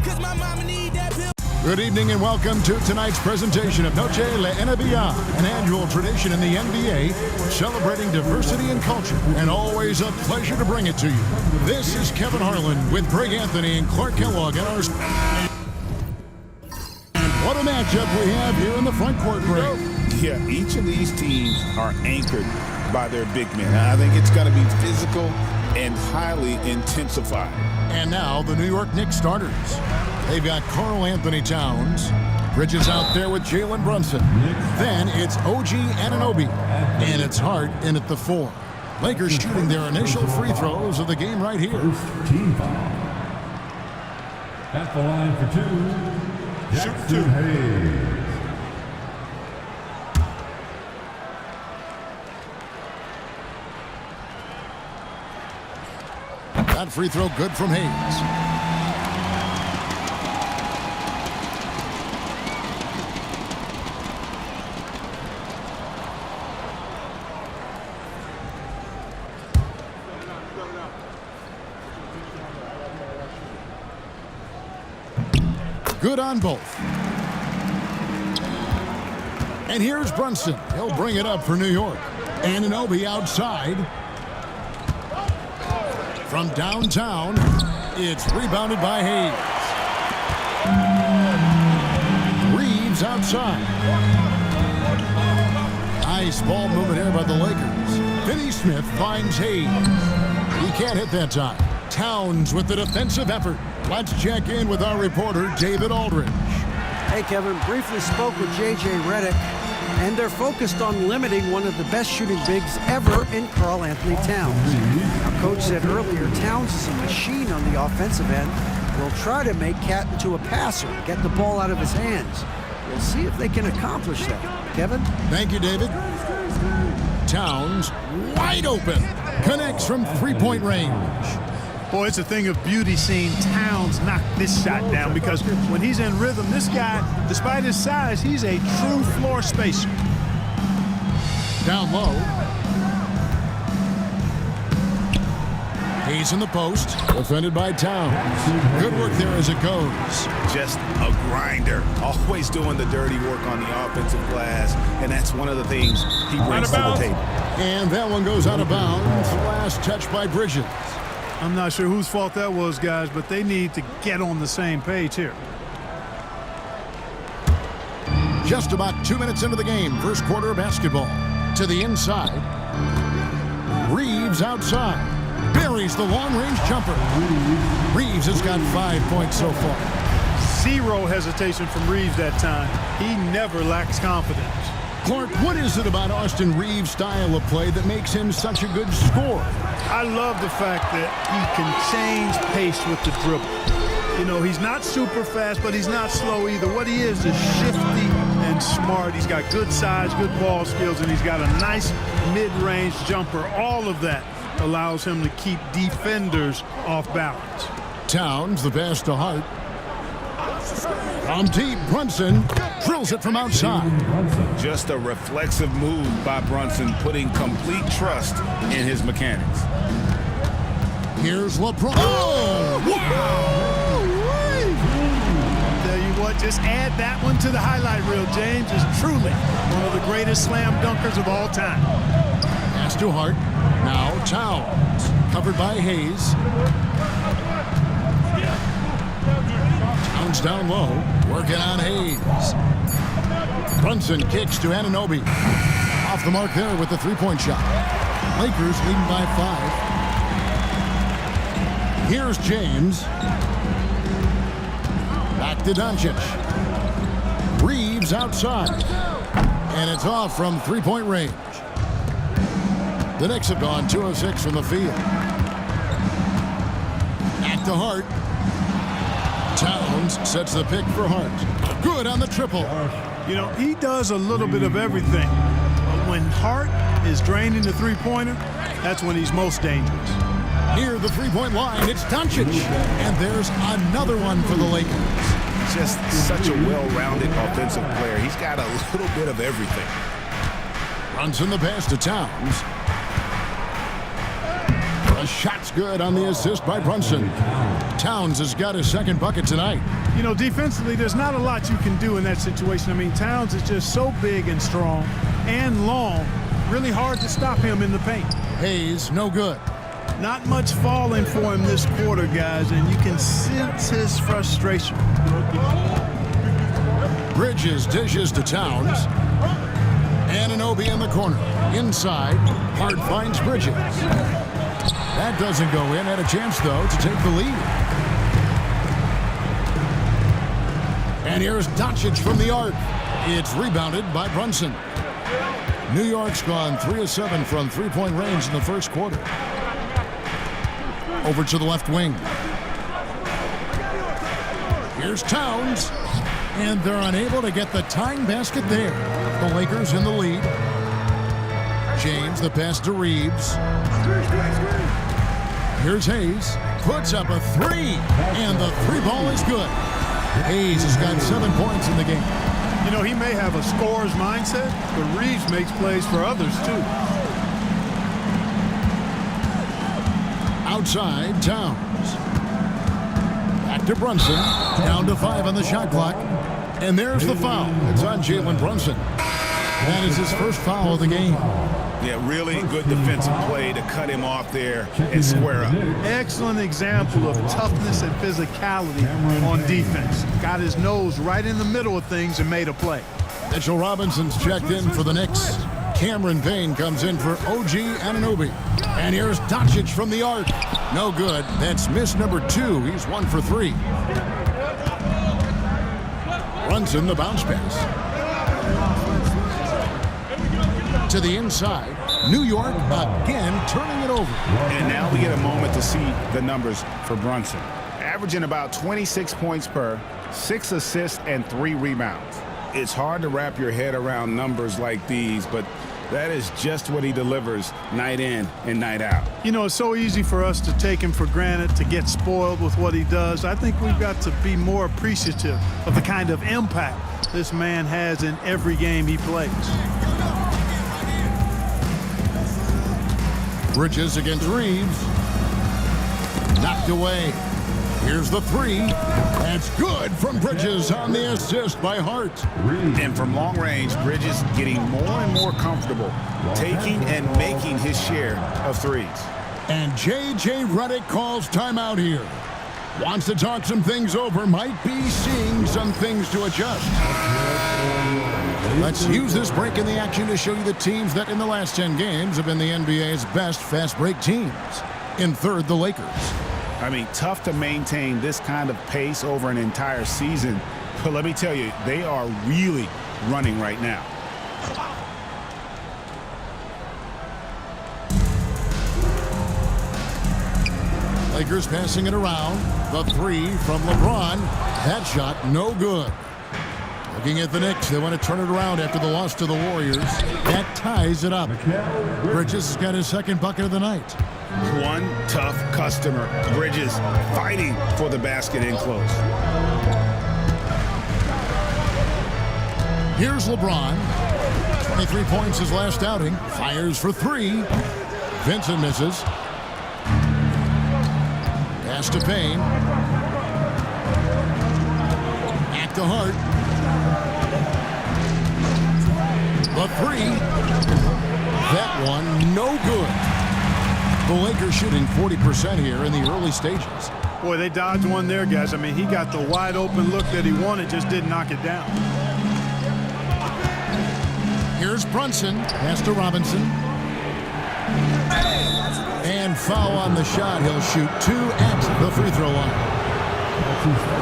Cause my mama need that pill. Good evening and welcome to tonight's presentation of Noche La NBA, an annual tradition in the NBA celebrating diversity and culture, and always a pleasure to bring it to you. This is Kevin Harlan with Greg Anthony and Clark Kellogg and our... And what a matchup we have here in the front court, Greg. Yeah, each of these teams are anchored by their big men. I think it's going to be physical and highly intensified. And now the New York Knicks starters. They've got Karl Anthony Towns. Bridges out there with Jalen Brunson. Then it's OG Anunoby. And it's Hart in at the 4. Lakers shooting their initial free throws of the game right here. Team foul. At the line for 2, Jackson Hayes. That free throw good from Hayes. Good on both. And here's Brunson. He'll bring it up for New York. Anunoby outside. From downtown, it's rebounded by Hayes. Reeves outside. Nice ball movement here by the Lakers. Finney Smith finds Hayes. He can't hit that time. Towns with the defensive effort. Let's check in with our reporter, David Aldridge. Hey, Kevin. Briefly spoke with J.J. Redick, and they're focused on limiting one of the best shooting bigs ever in Karl Anthony Towns. Now, Coach said earlier, Towns is a machine on the offensive end. We'll try to make Cat into a passer, get the ball out of his hands. We'll see if they can accomplish that. Kevin? Thank you, David. Towns, wide open, connects from three-point range. Boy, it's a thing of beauty seeing Towns knock this shot down, because when he's in rhythm, this guy, despite his size, he's a true floor spacer. Down low. He's in the post, defended by Towns. Good work there as it goes. Just a grinder, always doing the dirty work on the offensive glass, and that's one of the things he brings to the table. And that one goes out of bounds. Last touch by Bridges. I'm not sure whose fault that was, guys, but they need to get on the same page here. Just about 2 minutes into the game, first quarter of basketball. To the inside. Reeves outside. Buries the long-range jumper. Reeves has got 5 points so far. Zero hesitation from Reeves that time. He never lacks confidence. Clark, what is it about Austin Reeves' style of play that makes him such a good scorer? I love the fact that he can change pace with the dribble. You know, he's not super fast, but he's not slow either. What he is shifty and smart. He's got good size, good ball skills, and he's got a nice mid-range jumper. All of that allows him to keep defenders off balance. Towns, the pass to Hart. From deep, Brunson drills it from outside. Just a reflexive move by Brunson, putting complete trust in his mechanics. Here's LeBron. Oh, wow! Tell you what, just add that one to the highlight reel. James is truly one of the greatest slam dunkers of all time. Pass to Hart. Now Towns, covered by Hayes. Towns down low, working on Hayes. Brunson kicks to Anunoby. Off the mark there with the three-point shot. Lakers leading by 5. Here's James. Back to Doncic. Reeves outside. And it's off from three-point range. The Knicks have gone 2 of 6 from the field. Back to Hart. Towns sets the pick for Hart. Good on the triple. You know, he does a little bit of everything. But when Hart is draining the three-pointer, that's when he's most dangerous. Near the three-point line, it's Doncic. And there's another one for the Lakers. Just such a well-rounded offensive player. He's got a little bit of everything. Brunson the pass to Towns. The shot's good on the assist by Brunson. Towns has got his second bucket tonight. You know, defensively, there's not a lot you can do in that situation. I mean, Towns is just so big and strong and long. Really hard to stop him in the paint. Hayes, no good. Not much falling for him this quarter, guys, and you can sense his frustration. Bridges dishes to Towns. Anunoby in the corner. Inside, Hart finds Bridges. That doesn't go in. Had a chance, though, to take the lead. And here's Doncic from the arc. It's rebounded by Brunson. New York's gone 3 of 7 from three-point range in the first quarter. Over to the left wing. Here's Towns. And they're unable to get the tying basket there. The Lakers in the lead. James, the pass to Reeves. Here's Hayes. Puts up a three. And the three ball is good. Hayes has got 7 points in the game. You know, he may have a scorer's mindset, but Reeves makes plays for others, too. Outside, Towns. Back to Brunson. Down to 5 on the shot clock. And there's the foul. It's on Jalen Brunson. That is his first foul of the game. Yeah, really good defensive play to cut him off there and square up. Excellent example of toughness and physicality on defense. Got his nose right in the middle of things and made a play. Mitchell Robinson's checked in for the Knicks. Cameron Payne comes in for OG Anunoby. And here's Doncic from the arc. No good. That's miss number 2. He's 1 for 3. Brunson, the bounce pass. To the inside. New York again turning it over. And now we get a moment to see the numbers for Brunson. Averaging about 26 points per, 6 assists, and 3 rebounds. It's hard to wrap your head around numbers like these, but that is just what he delivers night in and night out. You know, it's so easy for us to take him for granted, to get spoiled with what he does. I think we've got to be more appreciative of the kind of impact this man has in every game he plays. Bridges against Reeves. Knocked away. Here's the 3. That's good from Bridges on the assist by Hart. And from long range, Bridges getting more and more comfortable taking and making his share of threes. And J.J. Redick calls timeout here. Wants to talk some things over. Might be seeing some things to adjust. Let's use this break in the action to show you the teams that in the last 10 games have been the NBA's best fast break teams. In third, the Lakers. I mean, tough to maintain this kind of pace over an entire season. But let me tell you, they are really running right now. Lakers passing it around. The 3 from LeBron. That shot no good. Looking at the Knicks, they want to turn it around after the loss to the Warriors. That ties it up. Bridges has got his second bucket of the night. One tough customer. Bridges fighting for the basket in close. Here's LeBron. 23 points his last outing. Fires for 3. Vincent misses. Pass to Payne. Back to Hart. The 3. That one, no good. The Lakers shooting 40% here in the early stages. Boy, they dodged one there, guys. I mean, he got the wide open look that he wanted, just didn't knock it down. Here's Brunson. Pass to Robinson. And foul on the shot. He'll shoot 2 at the free throw line.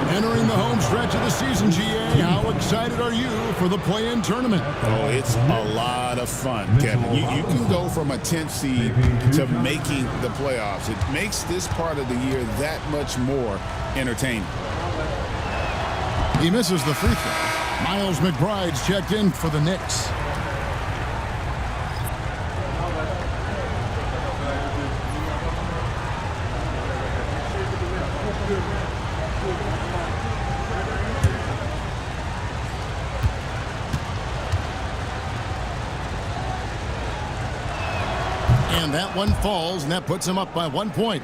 Entering the home stretch of the season, GA. How excited are you for the play-in tournament? Oh, it's a lot of fun, Kevin. You can go from a 10th seed to making the playoffs. It makes this part of the year that much more entertaining. He misses the free throw. Miles McBride's checked in for the Knicks. And that one falls, and that puts him up by 1 point.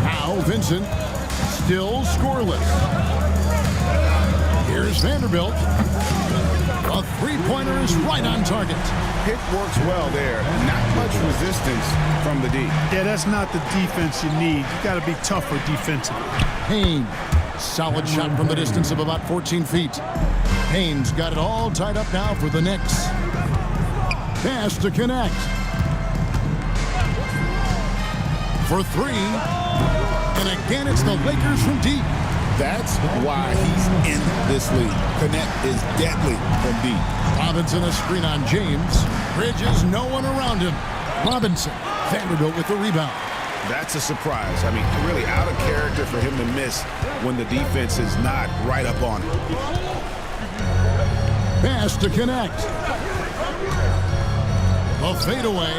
Now Vincent, still scoreless. Here's Vanderbilt. A three-pointer is right on target. Pick works well there. Not much resistance from the D. Yeah, that's not the defense you need. You got to be tougher defensively. Payne, solid shot from the distance of about 14 feet. Payne's got it all tied up now for the Knicks. Pass to connect. For three. And again, it's the Lakers from deep. That's why he's in this league. Connect is deadly from deep. Robinson a screen on James. Bridges, no one around him. Robinson, Vanderbilt with the rebound. That's a surprise. I mean, really out of character for him to miss when the defense is not right up on him. Pass to connect. A fadeaway,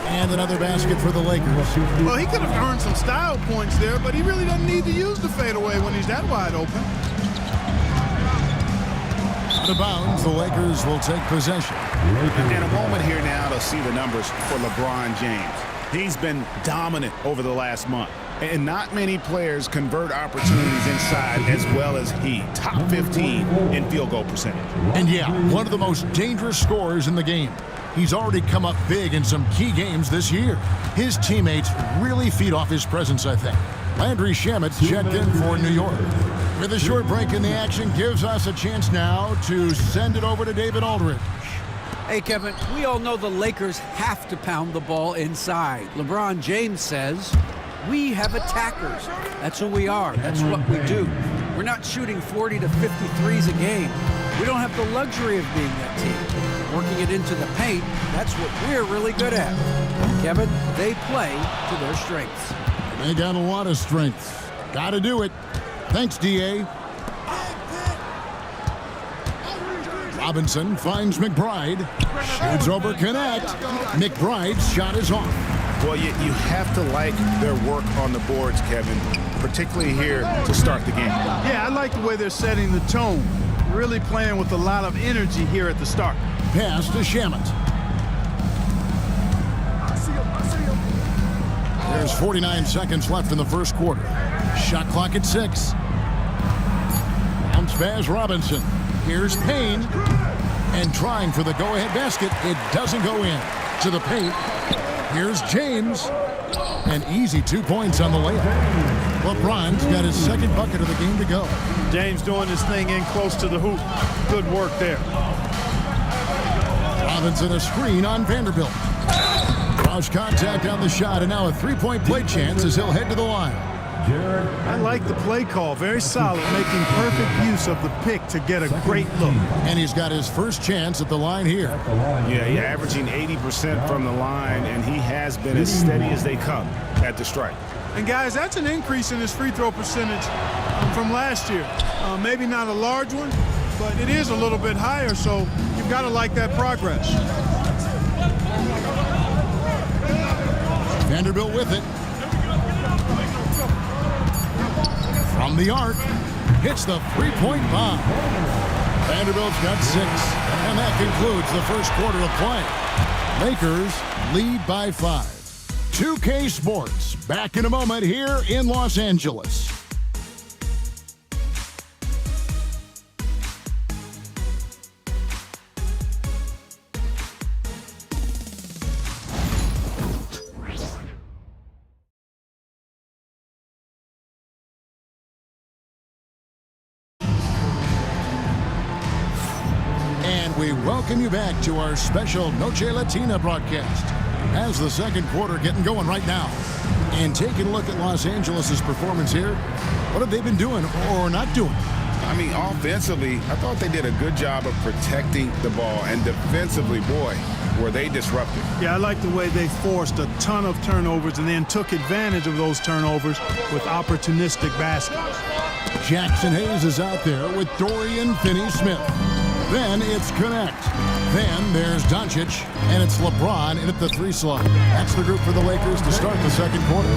and another basket for the Lakers. Well, he could have earned some style points there, but he really doesn't need to use the fadeaway when he's that wide open. Out of bounds, the Lakers will take possession. And a moment here now to see the numbers for LeBron James. He's been dominant over the last month. And not many players convert opportunities inside as well as he. Top 15 in field goal percentage. And yeah, one of the most dangerous scorers in the game. He's already come up big in some key games this year. His teammates really feed off his presence, I think. Landry Shamet's checked in for New York. With a short break in the action, gives us a chance now to send it over to David Aldridge. Hey, Kevin, we all know the Lakers have to pound the ball inside. LeBron James says, we have attackers. That's who we are. That's what we do. We're not shooting 40 to 53s a game. We don't have the luxury of being that team. Working it into the paint, that's what we're really good at. Kevin, they play to their strengths. They got a lot of strengths. Got to do it. Thanks, D.A. Robinson finds McBride. Shoots over connect. McBride's shot is off. Well, you have to like their work on the boards, Kevin, particularly here to start the game. Yeah, I like the way they're setting the tone. Really playing with a lot of energy here at the start. Pass to Shamet. There's 49 seconds left in the first quarter. Shot clock at 6. Bounce pass Robinson. Here's Payne. And trying for the go-ahead basket. It doesn't go in. To the paint. Here's James. An easy 2 points on the layup. LeBron's got his second bucket of the game to go. James doing his thing in close to the hoop. Good work there. Robinson a screen on Vanderbilt. Cross contact on the shot, and now a three-point play chance as he'll head to the line. I like the play call. Very solid, making perfect use of the pick to get a great look. And he's got his first chance at the line here. Yeah, averaging 80% from the line, and he has been as steady as they come at the strike. And guys, that's an increase in his free throw percentage from last year. Maybe not a large one, but it is a little bit higher, so you've got to like that progress. Vanderbilt with it. From the arc, hits the three-point bomb. Vanderbilt's got 6, and that concludes the first quarter of play. Lakers lead by 5. 2K Sports, back in a moment here in Los Angeles. And we welcome you back to our special Noche Latina broadcast. As the second quarter getting going right now. And taking a look at Los Angeles' performance here, what have they been doing or not doing? I mean, offensively, I thought they did a good job of protecting the ball. And defensively, boy, were they disruptive. Yeah, I like the way they forced a ton of turnovers and then took advantage of those turnovers with opportunistic baskets. Jackson Hayes is out there with Dorian Finney-Smith. Then it's Connect. Then there's Doncic, and it's LeBron in at the 3 slot. That's the group for the Lakers to start the second quarter.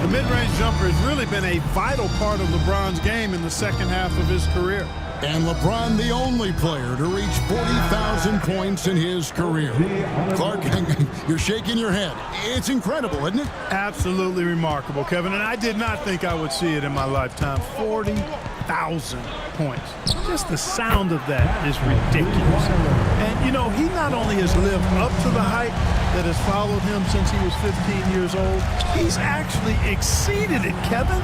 The mid-range jumper has really been a vital part of LeBron's game in the second half of his career. And LeBron, the only player to reach 40,000 points in his career. Clark, you're shaking your head. It's incredible, isn't it? Absolutely remarkable, Kevin. And I did not think I would see it in my lifetime. 40,000 points. Just the sound of that is ridiculous. And, you know, he not only has lived up to the hype that has followed him since he was 15 years old, he's actually exceeded it, Kevin,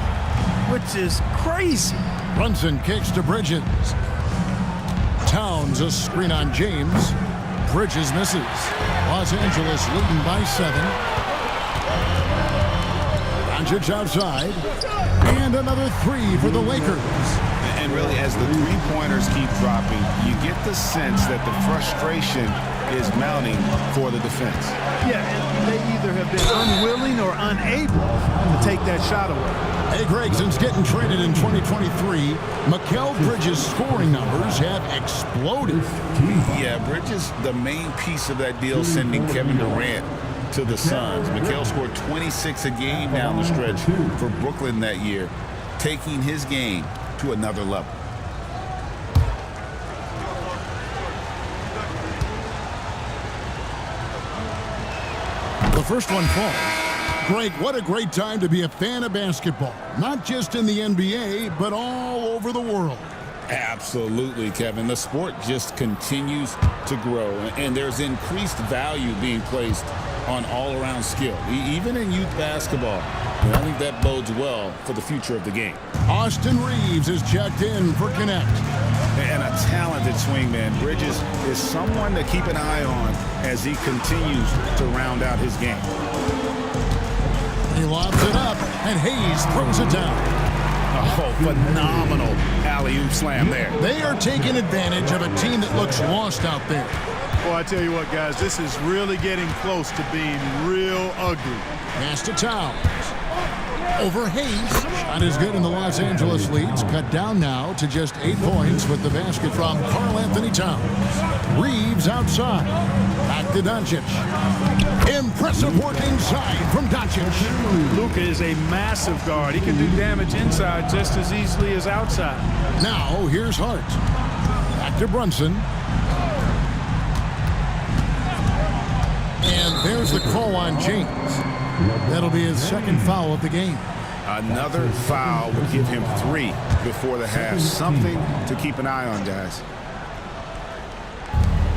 which is crazy. Brunson kicks to Bridges. Towns a screen on James. Bridges misses. Los Angeles leading by 7. Doncic outside. And another 3 for the Lakers. And really, as the three-pointers keep dropping, you get the sense that the frustration is mounting for the defense. Yeah, and they either have been unwilling or unable to take that shot away. Hey, Greg, since getting traded in 2023, Mikal Bridges' scoring numbers have exploded. Yeah, Bridges, the main piece of that deal, sending Kevin Durant to the Suns. Mikal scored 26 a game down the stretch for Brooklyn that year, taking his game to another level. The first one falls. Greg, what a great time to be a fan of basketball. Not just in the NBA, but all over the world. Absolutely, Kevin. The sport just continues to grow, and there's increased value being placed on all-around skill, even in youth basketball. And I think that bodes well for the future of the game. Austin Reeves is checked in for Connect. And a talented swingman. Bridges is someone to keep an eye on as he continues to round out his game. He lobs it up, and Hayes throws it down. Oh, phenomenal alley-oop slam there. They are taking advantage of a team that looks lost out there. Well, I tell you what, guys, this is really getting close to being real ugly. Pass to Towns. Over Hayes. Shot is good, and the Los Angeles leads cut down now to just 8 points with the basket from Karl Anthony Towns. Reeves outside. Back to Doncic. Impressive work inside from Doncic. Luka is a massive guard. He can do damage inside just as easily as outside. Now here's Hart. Back to Brunson. And there's the call on James. That'll be his second foul of the game. Another foul would give him 3 before the half. Something to keep an eye on, guys.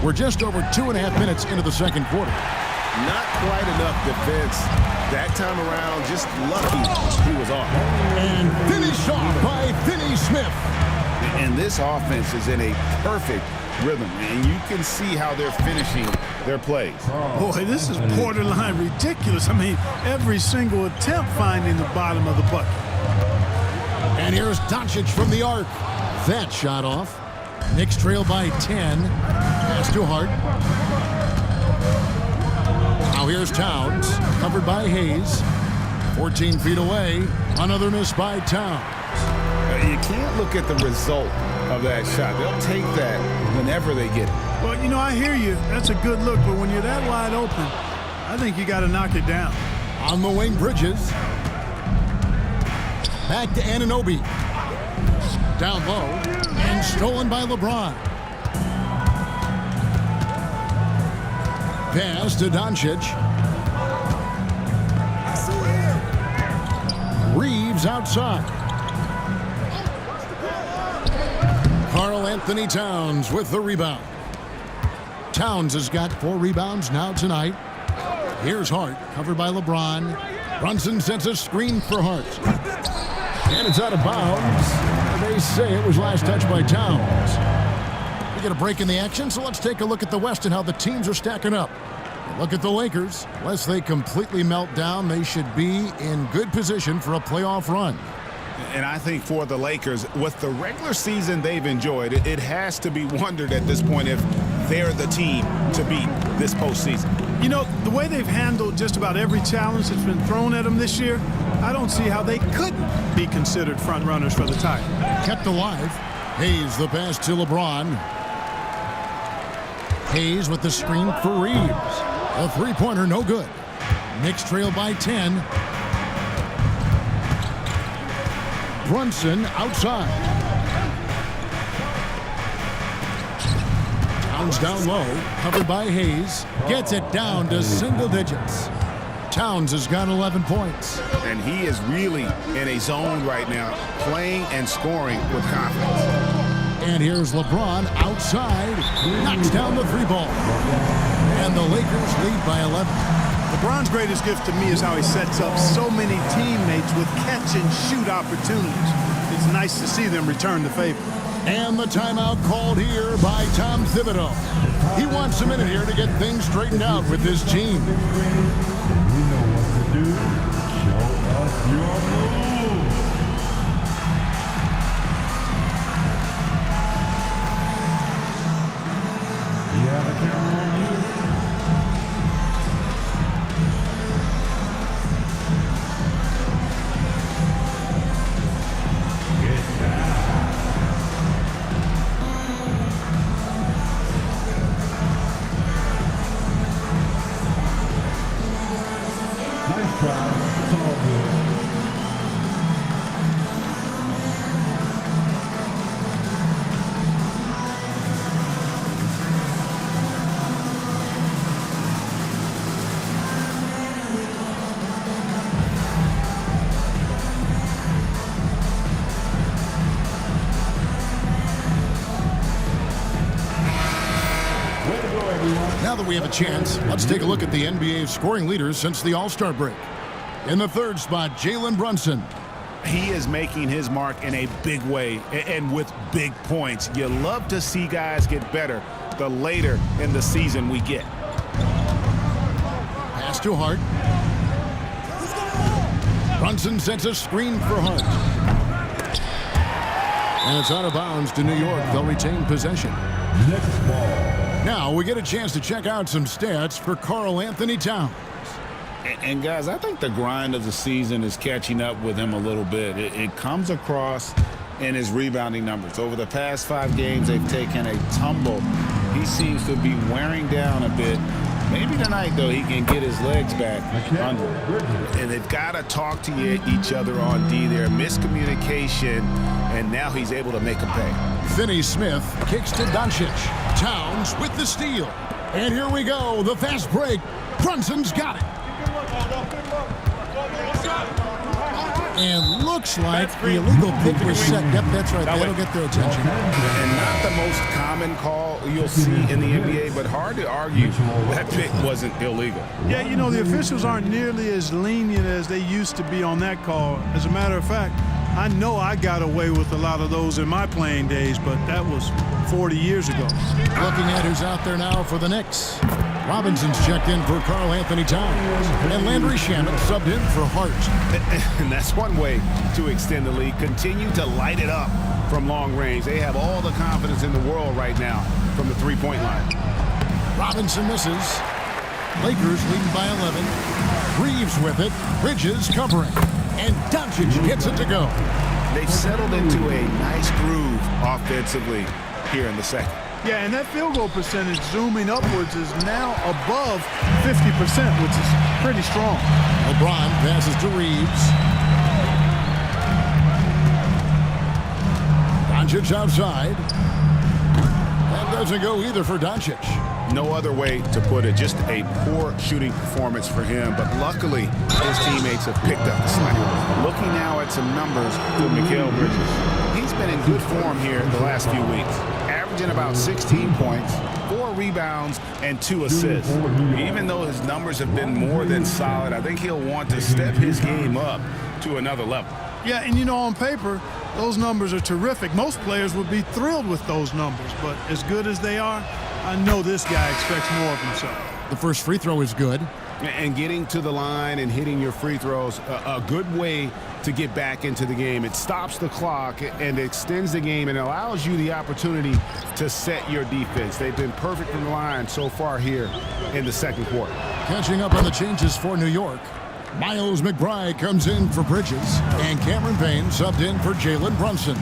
We're just over 2.5 minutes into the second quarter. Not quite enough defense that time around. Just lucky he was off. And finished off by Finney Smith. And this offense is in a perfect rhythm, and you can see how they're finishing their plays. Boy, this is borderline ridiculous. I mean, every single attempt finding the bottom of the bucket. And here's Doncic from the arc. That shot off. Knicks trail by 10. Pass to Hart. Now here's Towns, covered by Hayes. 14 feet away. Another miss by Towns. You can't look at the result of that shot. They'll take that whenever they get it. Well, you know, I hear you. That's a good look, but when you're that wide open, I think you got to knock it down. On the wing, Bridges. Back to Anunoby. Down low. And stolen by LeBron. Pass to Doncic. Reeves outside. Karl Anthony Towns with the rebound. Towns has got 4 rebounds now tonight. Here's Hart, covered by LeBron. Brunson sends a screen for Hart. And it's out of bounds. They say it was last touched by Towns. We get a break in the action, so let's take a look at the West and how the teams are stacking up. Look at the Lakers. Unless they completely melt down, they should be in good position for a playoff run. And I think for the Lakers, with the regular season they've enjoyed, it has to be wondered at this point if they're the team to beat this postseason. You know, the way they've handled just about every challenge that's been thrown at them this year, I don't see how they couldn't be considered front runners for the title. Kept alive. Hayes the pass to LeBron. Hayes with the screen for Reeves. A three-pointer, no good. Knicks trail by 10. Brunson outside. Towns down low, covered by Hayes. Gets it down to single digits. Towns has got 11 points. And he is really in a zone right now, playing and scoring with confidence. And here's LeBron outside. Knocks down the three ball. And the Lakers lead by 11. LeBron's greatest gift to me is how he sets up so many teammates with catch-and-shoot opportunities. It's nice to see them return the favor. And the timeout called here by Tom Thibodeau. He wants a minute here to get things straightened out with his team. You know what to do. Show us your moves. You have a camera on you. Get down. Nice try. It's all good. Way to go, everyone. Now that we have a chance, let's take a look at the NBA scoring leaders since the All-Star break. In the third spot, Jalen Brunson. He is making his mark in a big way and with big points. You love to see guys get better the later in the season we get. Pass to Hart. Brunson sets a screen for Hart. And it's out of bounds to New York. They'll retain possession. Next ball. Now we get a chance to check out some stats for Karl Anthony Towns. And guys, I think the grind of the season is catching up with him a little bit. It comes across in his rebounding numbers. Over the past 5 games, they've taken a tumble. He seems to be wearing down a bit. Maybe tonight, though, he can get his legs back under. And they've got to talk to each other on D there. Miscommunication, and now he's able to make a pay. Finney-Smith kicks to Doncic. Towns with the steal. And here we go, the fast break. Brunson's got it. And looks like the illegal pick was set. Yep, that's right. That'll get their attention. And not the most common call you'll see in the NBA, but hard to argue that pick wasn't illegal. Yeah, you know, the officials aren't nearly as lenient as they used to be on that call. As a matter of fact, I know I got away with a lot of those in my playing days, but that was 40 years ago. Looking at who's out there now for the Knicks. Robinson's checked in for Karl Anthony Towns. And Landry Shamet subbed in for Hart. And that's one way to extend the lead. Continue to light it up from long range. They have all the confidence in the world right now from the three-point line. Robinson misses. Lakers leading by 11. Reeves with it. Bridges covering. And Doncic gets it to go. They've settled into a nice groove offensively here in the second. Yeah, and that field goal percentage zooming upwards is now above 50%, which is pretty strong. LeBron passes to Reeves. Doncic outside. That doesn't go either for Doncic. No other way to put it. Just a poor shooting performance for him. But luckily, his teammates have picked up the slack. Looking now at some numbers for Mikal Bridges. He's been in good form here the last few weeks. Averaging about 16 points, 4 rebounds, and 2 assists. Even though his numbers have been more than solid, I think he'll want to step his game up to another level. Yeah, and you know, on paper, those numbers are terrific. Most players would be thrilled with those numbers, but as good as they are, I know this guy expects more of himself. The first free throw is good. And getting to the line and hitting your free throws, a good way to get back into the game. It stops the clock and extends the game and allows you the opportunity to set your defense. They've been perfect from the line so far here in the second quarter. Catching up on the changes for New York. Miles McBride comes in for Bridges, and Cameron Payne subbed in for Jalen Brunson.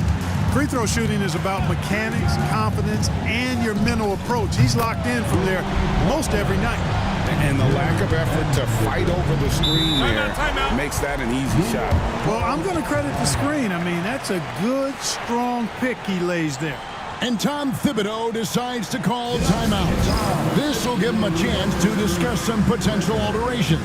Free throw shooting is about mechanics, confidence, and your mental approach. He's locked in from there most every night. And the lack of effort to fight over the screen there makes that an easy shot. Well, I'm going to credit the screen. I mean, that's a good, strong pick he lays there. And Tom Thibodeau decides to call timeout. This will give him a chance to discuss some potential alterations.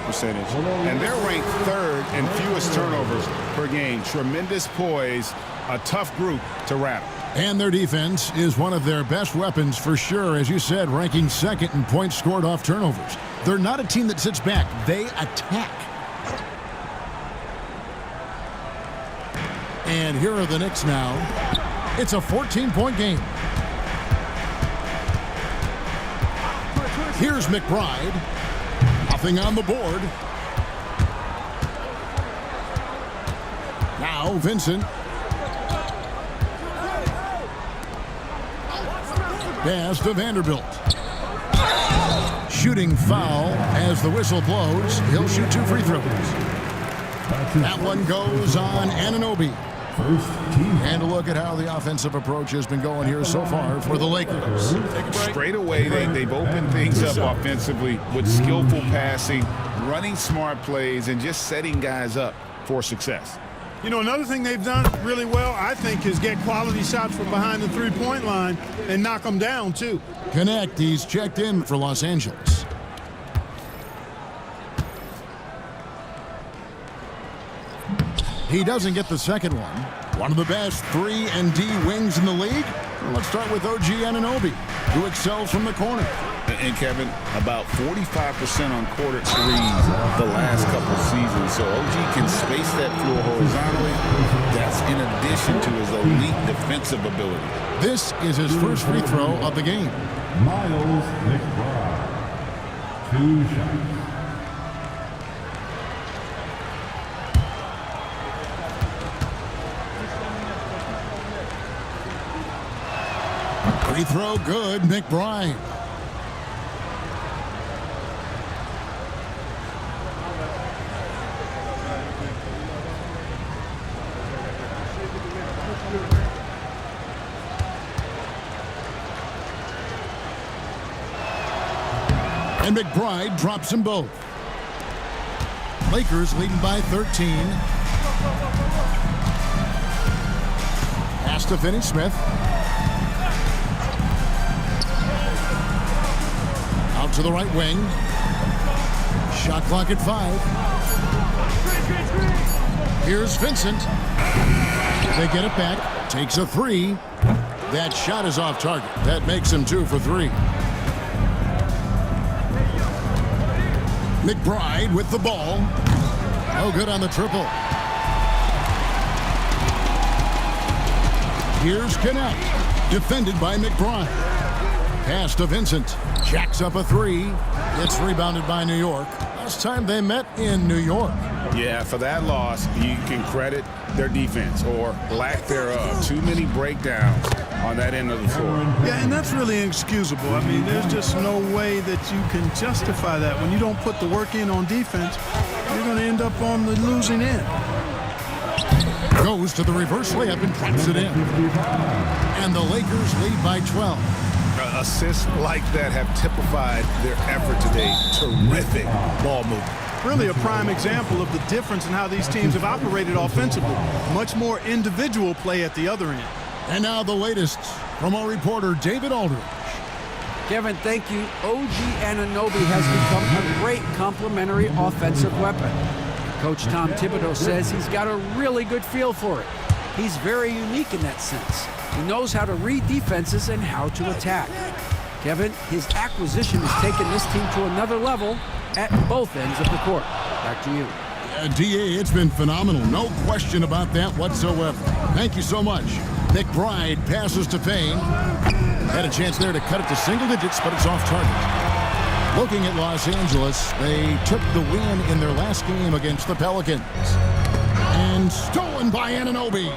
Percentage, and they're ranked third in fewest turnovers per game. Tremendous poise, a tough group to rattle. And their defense is one of their best weapons for sure, as you said, ranking second in points scored off turnovers. They're not a team that sits back, they attack. And here are the Knicks now. It's a 14-point game. Here's McBride. Nothing on the board. Now Vincent. Pass to Vanderbilt. Shooting foul as the whistle blows. He'll shoot 2 free throws. That one goes on Anunoby. And a look at how the offensive approach has been going here so far for the Lakers. Straight away, they've opened things up offensively with skillful passing, running smart plays, and just setting guys up for success. You know, another thing they've done really well, I think, is get quality shots from behind the three-point line and knock them down, too. Connect, he's checked in for Los Angeles. He doesn't get the second one. One of the best 3-and-D wings in the league. Well, let's start with OG Anunoby, who excels from the corner. And Kevin, about 45% on quarter threes the last couple seasons. So OG can space that floor horizontally. That's in addition to his elite defensive ability. This is his first free throw of the game. Miles McBride. 2 shots. Free throw good, McBride. And McBride drops them both. Lakers leading by 13. Pass to Finney-Smith. Out to the right wing. Shot clock at 5. Here's Vincent. They get it back. Takes a 3. That shot is off target. That makes him 2 for 3. McBride with the ball. No good on the triple. Here's Connect. Defended by McBride. Pass to Vincent. Jacks up a 3. It's rebounded by New York. Last time they met in New York. Yeah, for that loss, you can credit their defense or lack thereof. Too many breakdowns on that end of the floor. Yeah, and that's really inexcusable. I mean, there's just no way that you can justify that. When you don't put the work in on defense, you're going to end up on the losing end. Goes to the reverse layup and drops it in. And the Lakers lead by 12. Assists like that have typified their effort today. Terrific ball movement. Really a prime example of the difference in how these teams have operated offensively. Much more individual play at the other end. And now the latest from our reporter, David Aldridge. Kevin, thank you. OG Anunoby has become a great complementary offensive weapon. Coach Tom Thibodeau says he's got a really good feel for it. He's very unique in that sense. He knows how to read defenses and how to attack. Kevin, his acquisition has taken this team to another level at both ends of the court. Back to you. DA, it's been phenomenal. No question about that whatsoever. Thank you so much. McBride passes to Payne. Had a chance there to cut it to single digits, but it's off target. Looking at Los Angeles, they took the win in their last game against the Pelicans. And stolen by Anunoby.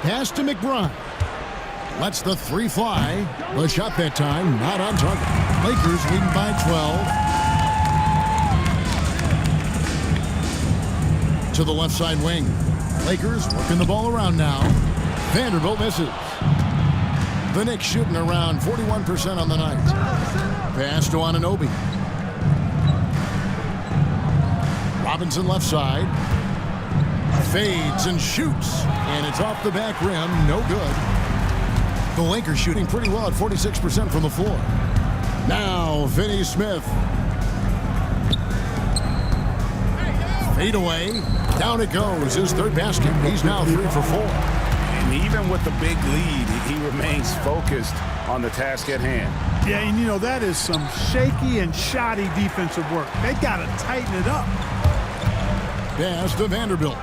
Pass to McBride. Lets the three fly. The shot that time, not on target. Lakers leading by 12. To the left side wing. Lakers working the ball around now. Vanderbilt misses. The Knicks shooting around 41% on the night. Pass to Anunoby. Robinson left side. Fades and shoots. And it's off the back rim. No good. The Lakers shooting pretty well at 46% from the floor. Now, Finney Smith. Fade away. Down it goes. His third basket. He's now 3 for 4. And even with the big lead, he remains focused on the task at hand. Yeah, and you know, that is some shaky and shoddy defensive work. They got to tighten it up. Pass to Vanderbilt.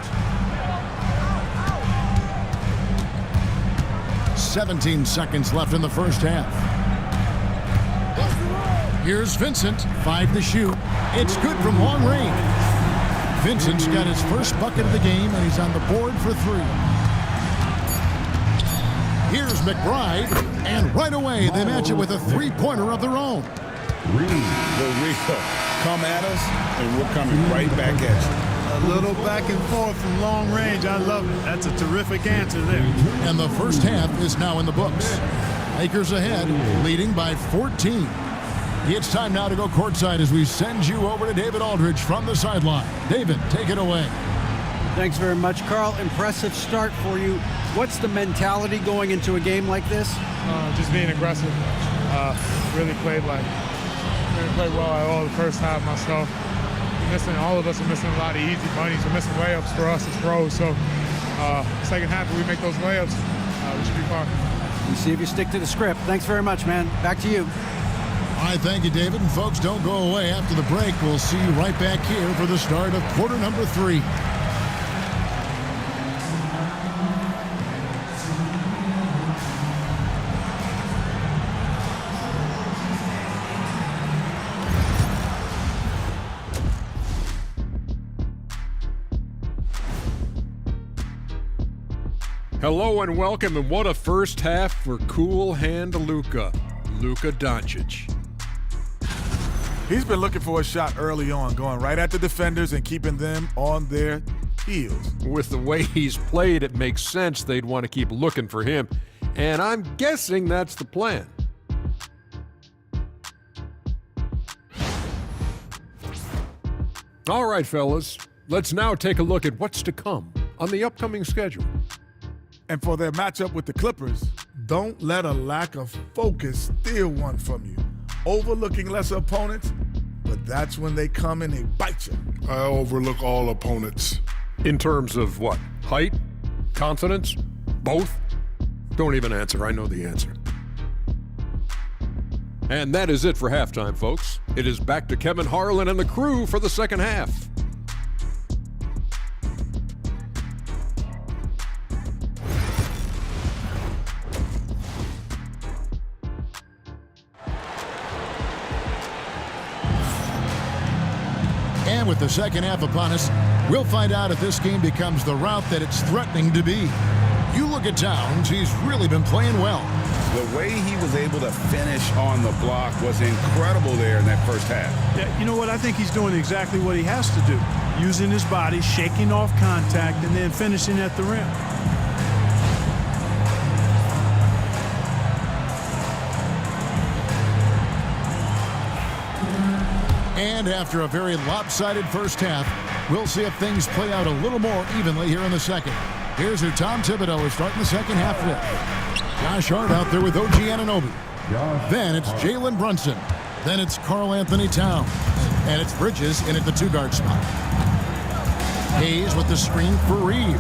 17 seconds left in the first half. Here's Vincent. 5 to shoot. It's good from long range. Vincent's got his first bucket of the game, and he's on the board for 3. Here's McBride, and right away they match it with a three-pointer of their own. The Rico come at us, and we're coming right back at you. A little back and forth from long range. I love it. That's a terrific answer there. And the first half is now in the books. Lakers ahead, leading by 14. It's time now to go courtside as we send you over to David Aldridge from the sideline. David, take it away. Thanks very much, Carl. Impressive start for you. What's the mentality going into a game like this? Just being aggressive. Really played well at all the first half myself. All of us are missing a lot of easy bunnies. We're missing layups for us as pros. So second half, if we make those layups, we should be fine. You see if you stick to the script. Thanks very much, man. Back to you. All right, thank you, David. And folks, don't go away. After the break, we'll see you right back here for the start of quarter number 3. Hello and welcome, and what a first half for cool hand Luka Doncic. He's been looking for a shot early on, going right at the defenders and keeping them on their heels. With the way he's played, it makes sense they'd want to keep looking for him, and I'm guessing that's the plan. All right, fellas, let's now take a look at what's to come on the upcoming schedule. And for their matchup with the Clippers, don't let a lack of focus steal one from you. Overlooking lesser opponents, but that's when they come and they bite you. I overlook all opponents. In terms of what? Height? Confidence? Both? Don't even answer. I know the answer. And that is it for halftime, folks. It is back to Kevin Harlan and the crew for the second half. And with the second half upon us, we'll find out if this game becomes the route that it's threatening to be. You look at Towns, he's really been playing well. The way he was able to finish on the block was incredible there in that first half. Yeah, you know what? I think he's doing exactly what he has to do. Using his body, shaking off contact, and then finishing at the rim. And after a very lopsided first half, we'll see if things play out a little more evenly here in the second. Here's who Tom Thibodeau is starting the second half with. Josh Hart out there with OG Anunoby. Then it's Jalen Brunson. Then it's Karl Anthony Towns. And it's Bridges in at the 2-guard spot. Hayes with the screen for Reeves.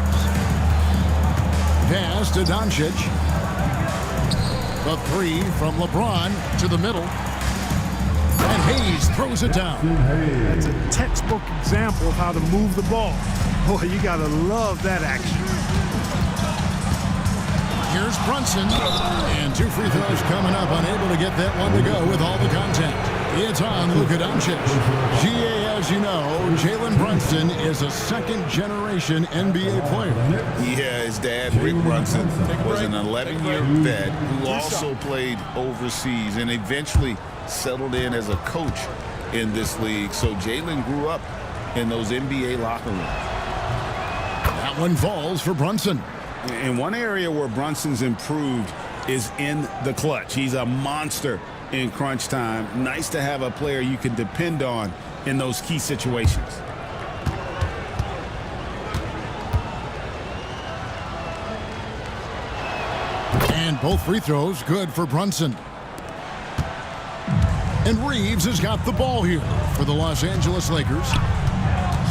Pass to Doncic. The three from LeBron to the middle. And Hayes throws it down. That's a textbook example of how to move the ball. Boy, you got to love that action. Here's Brunson. And 2 free throws coming up. Unable to get that one to go with all the contact. It's on Luka Doncic. GA, as you know, Jalen Brunson is a second-generation NBA player. Yeah, his dad, Rick Brunson, was an 11-year vet who also played overseas and eventually settled in as a coach in this league. So Jalen grew up in those NBA locker rooms. That one falls for Brunson. And one area where Brunson's improved is in the clutch. He's a monster in crunch time. Nice to have a player you can depend on in those key situations. And both free throws good for Brunson. And Reeves has got the ball here for the Los Angeles Lakers.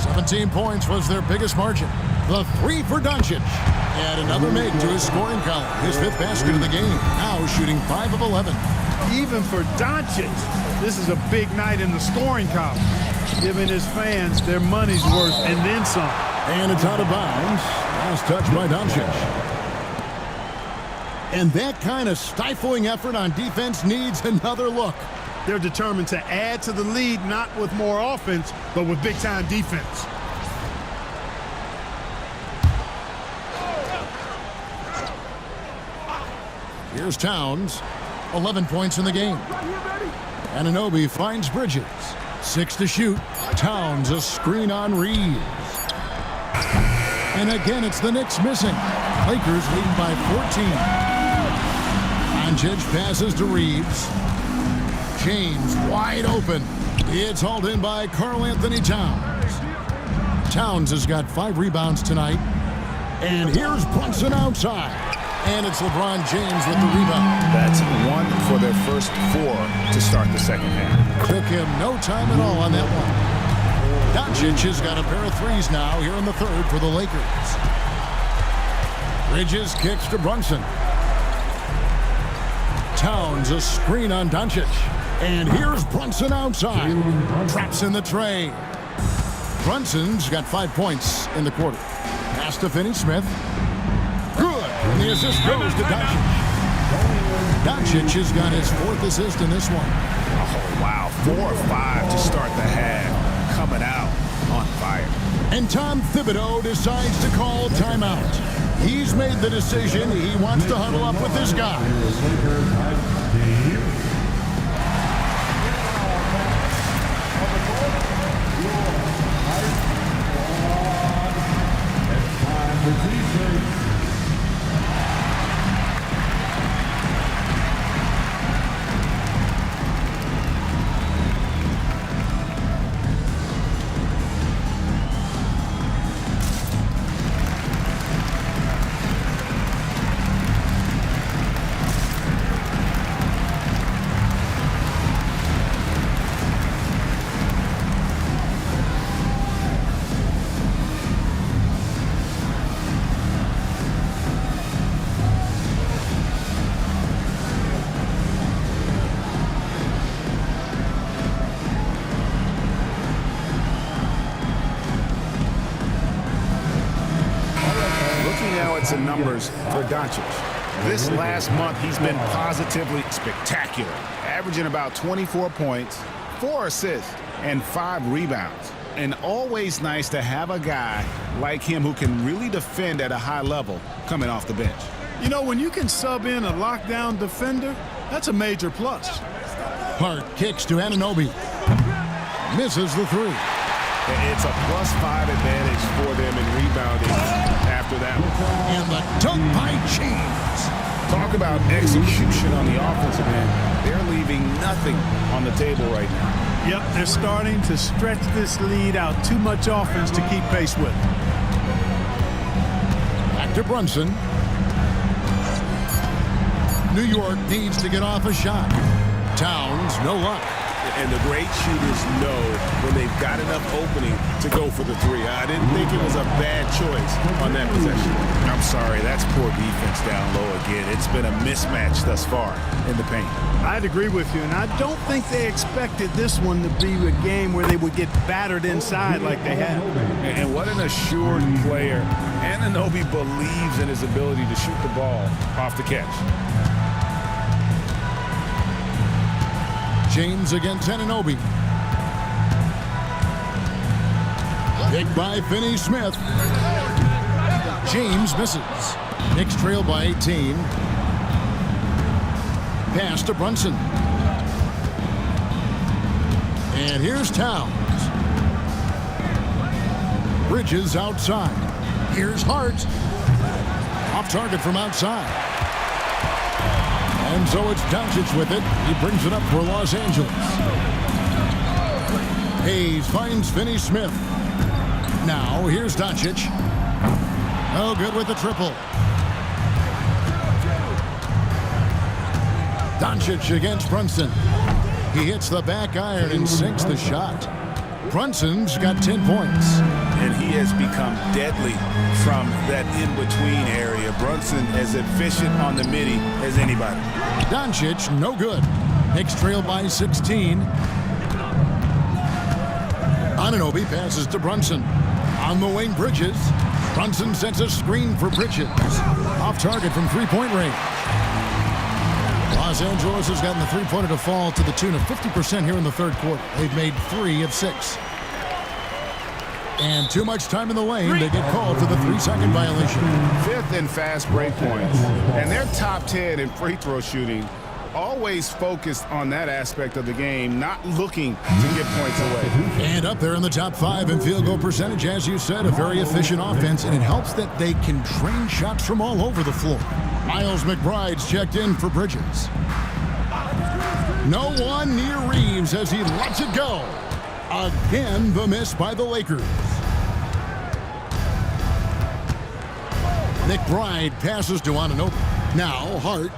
17 points was their biggest margin. The three for Doncic. And another make to his scoring column. His 5th basket of the game. Now shooting 5 of 11. Even for Doncic, this is a big night in the scoring column, giving his fans their money's worth and then some. And it's out of bounds. Last touch by Doncic. And that kind of stifling effort on defense needs another look. They're determined to add to the lead, not with more offense, but with big-time defense. Here's Towns. 11 points in the game. Anunoby finds Bridges. 6 to shoot. Towns a screen on Reeves. And again, it's the Knicks missing. Lakers lead by 14. Doncic passes to Reeves. James wide open. It's hauled in by Karl Anthony Towns. Towns has got 5 rebounds tonight. And here's Brunson outside. And it's LeBron James with the rebound. That's 1 for their first 4 to start the second half. Took him no time at all on that one. Doncic has got a pair of threes now here in the 3rd for the Lakers. Bridges kicks to Brunson. Towns a screen on Doncic. And here's Brunson outside. Traps in the tray. Brunson's got 5 points in the quarter. Pass to Finney-Smith. Good. And the assist goes to Doncic. Doncic has got his 4th assist in this one. Oh, wow. 4 or 5 to start the half. Coming out on fire. And Tom Thibodeau decides to call timeout. He's made the decision. He wants to huddle up with his guys. The numbers for Doncic. This last month, he's been positively spectacular, averaging about 24 points, 4 assists, and 5 rebounds. And always nice to have a guy like him who can really defend at a high level coming off the bench. You know, when you can sub in a lockdown defender, that's a major plus. Hart kicks to Anunoby. Misses the 3. It's a +5 advantage for them in rebounding after that one. And the dunk by James. Talk about execution on the offensive end. They're leaving nothing on the table right now. Yep, they're starting to stretch this lead out. Too much offense to keep pace with. Back to Brunson. New York needs to get off a shot. Towns, no luck. And the great shooters know when they've got enough opening to go for the three. I didn't think it was a bad choice on that possession. I'm sorry, that's poor defense down low again. It's been a mismatch thus far in the paint. I'd agree with you, and I don't think they expected this one to be a game where they would get battered inside like they have. And what an assured player. Anunoby believes in his ability to shoot the ball off the catch. James against Anunoby. Picked by Finney-Smith. James misses. Knicks trail by 18. Pass to Brunson. And here's Towns. Bridges outside. Here's Hart. Off target from outside. And so it's Doncic with it. He brings it up for Los Angeles. Hayes finds Finney-Smith. Now here's Doncic. Oh, good with the triple. Doncic against Brunson. He hits the back iron and sinks the shot. Brunson's got 10 points. And he has become deadly from that in-between area. Brunson as efficient on the midi as anybody. Doncic, no good. Knicks trail by 16. Anunoby passes to Brunson. On the wing, Bridges. Brunson sets a screen for Bridges. Off target from three-point range. Los Angeles has gotten the three-pointer to fall to the tune of 50% here in the third quarter. They've made 3 of 6. And too much time in the lane. They get called for the 3-second violation. 5th in fast break points. And they're top 10 in free throw shooting. Always focused on that aspect of the game, not looking to give points away. And up there in the top 5 in field goal percentage, as you said, a very efficient offense, and it helps that they can drain shots from all over the floor. Miles McBride's checked in for Bridges. No one near Reeves as he lets it go. Again, the miss by the Lakers. McBride passes to Anunoby. Now Hart.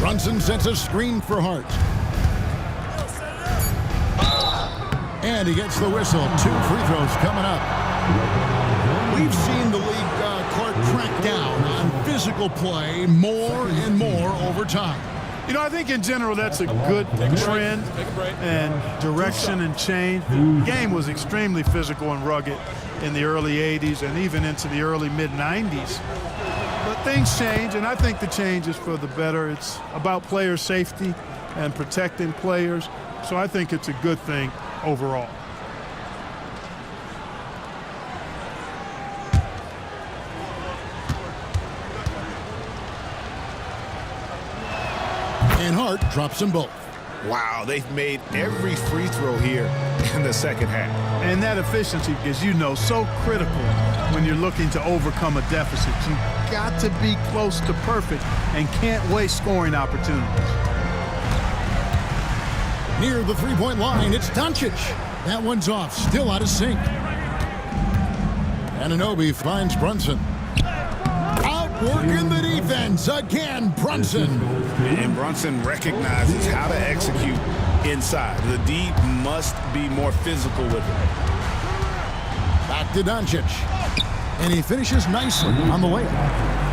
Brunson sets a screen for Hart. And he gets the whistle. 2 free throws coming up. We've seen the league court crack down on physical play more and more over time. You know, I think in general that's a good trend and direction and change. The game was extremely physical and rugged in the early 80s and even into the early mid-90s. But things change, and I think the change is for the better. It's about player safety and protecting players, so I think it's a good thing overall. And Hart drops them both. Wow, they've made every free throw here in the second half. And that efficiency is, you know, so critical when you're looking to overcome a deficit. You've got to be close to perfect and can't waste scoring opportunities. Near the three-point line, it's Doncic. That one's off, still out of sync. Anunoby finds Brunson. Outworking the defense again, Brunson. And Brunson recognizes how to execute inside. The D must be more physical with it. Back to Doncic. And he finishes nicely on the layup.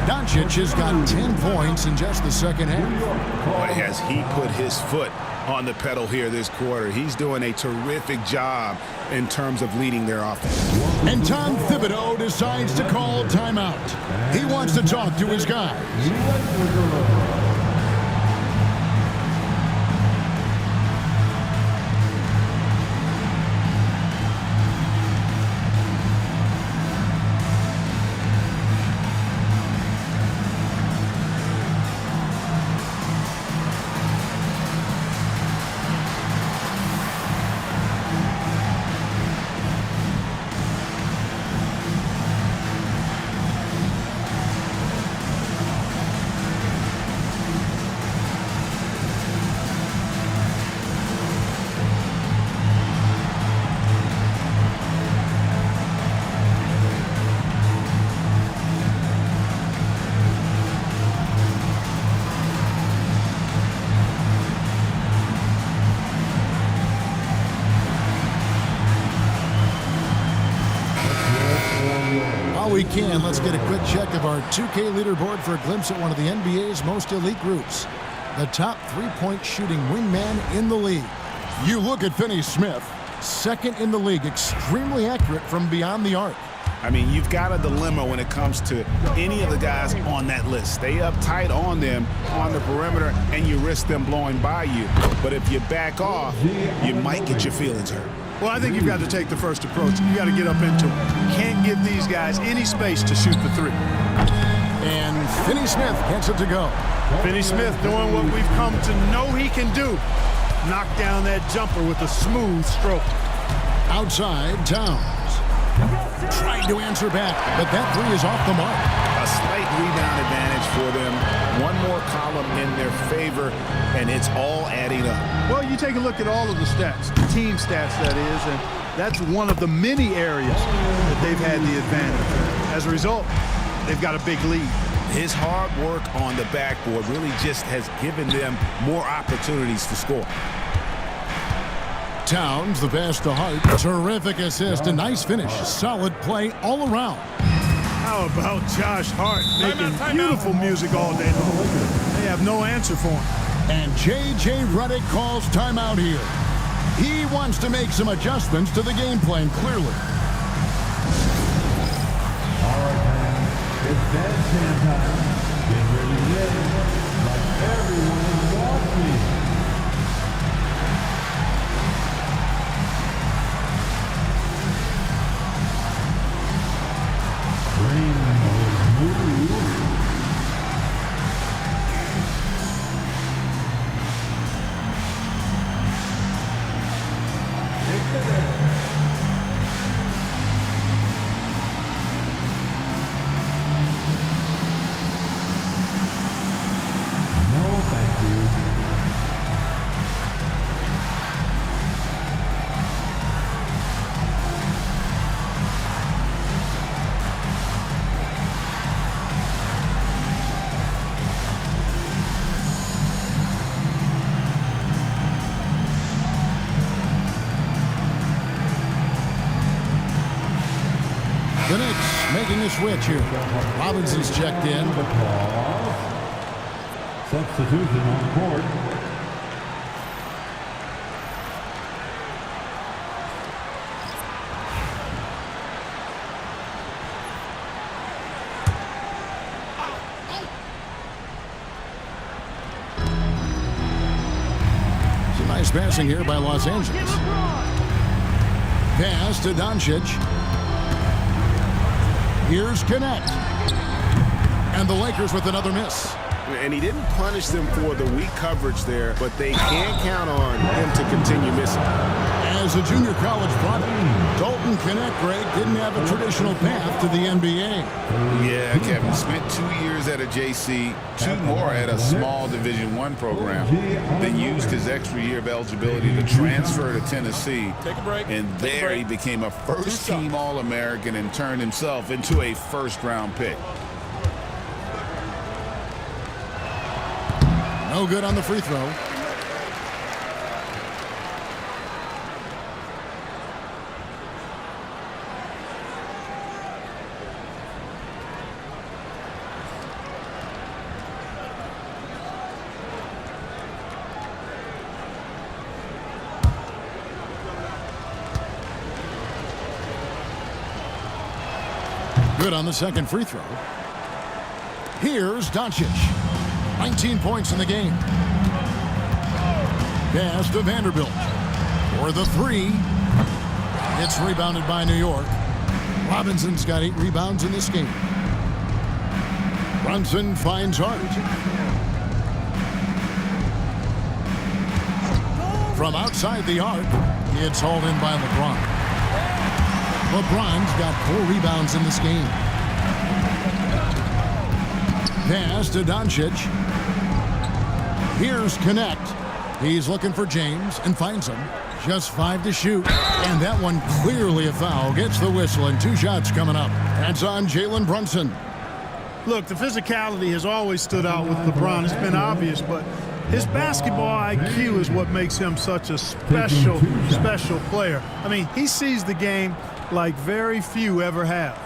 Doncic has got 10 points in just the second half. Boy, has he put his foot on the pedal here this quarter. He's doing a terrific job in terms of leading their offense. And Tom Thibodeau decides to call timeout. He wants to talk to his guys. While we can, let's get a quick check of our 2K leaderboard for a glimpse at one of the NBA's most elite groups. The top three-point shooting wingman in the league. You look at Finney Smith, second in the league, extremely accurate from beyond the arc. I mean, you've got a dilemma when it comes to any of the guys on that list. Stay up tight on them on the perimeter, and you risk them blowing by you. But if you back off, you might get your feelings hurt. Well, I think you've got to take the first approach. You got to get up into it. Can't give these guys any space to shoot the three. And Finney Smith gets it to go. Finney Smith doing what we've come to know he can do. Knock down that jumper with a smooth stroke. Outside, Towns. Trying to answer back, but that three is off the mark. A slight rebound advantage for them. One more column in their favor, and it's all adding up. Well, you take a look at all of the stats, the team stats, that is, and that's one of the many areas that they've had the advantage. As a result, they've got a big lead. His hard work on the backboard really just has given them more opportunities to score. Towns, the pass to Hart. Terrific assist, a nice finish. Solid play all around. How about Josh Hart making beautiful music all day long? They have no answer for him. And J.J. Redick calls timeout here. He wants to make some adjustments to the game plan, clearly. All right, man. It's dance time. Get ready to dance like everyone is watching. The Knicks making a switch here. Robinson's checked in. Substitution on the court. Some nice passing here by Los Angeles. Pass to Doncic. Here's Connect. And the Lakers with another miss. And he didn't punish them for the weak coverage there, but they can't count on him to continue missing. As a junior college product, Dalton Connect, Greg, didn't have a traditional path to the NBA. Yeah, Kevin spent 2 years at a JC, 2 more at a small Division I program, then used his extra year of eligibility to transfer to Tennessee. Take a break. And there he became a first-team All-American and turned himself into a first-round pick. No good on the free throw. Good on the second free throw. Here's Doncic. 19 points in the game. Pass to Vanderbilt for the three. It's rebounded by New York. Robinson's got 8 rebounds in this game. Brunson finds Hart. From outside the arc, it's hauled in by LeBron. LeBron's got 4 rebounds in this game. Pass to Doncic. Here's Connect. He's looking for James and finds him. Just 5 to shoot. And that one clearly a foul. Gets the whistle and 2 shots coming up. That's on Jalen Brunson. Look, the physicality has always stood out with LeBron. It's been obvious, but his basketball IQ is what makes him such a special player. I mean, he sees the game like very few ever have.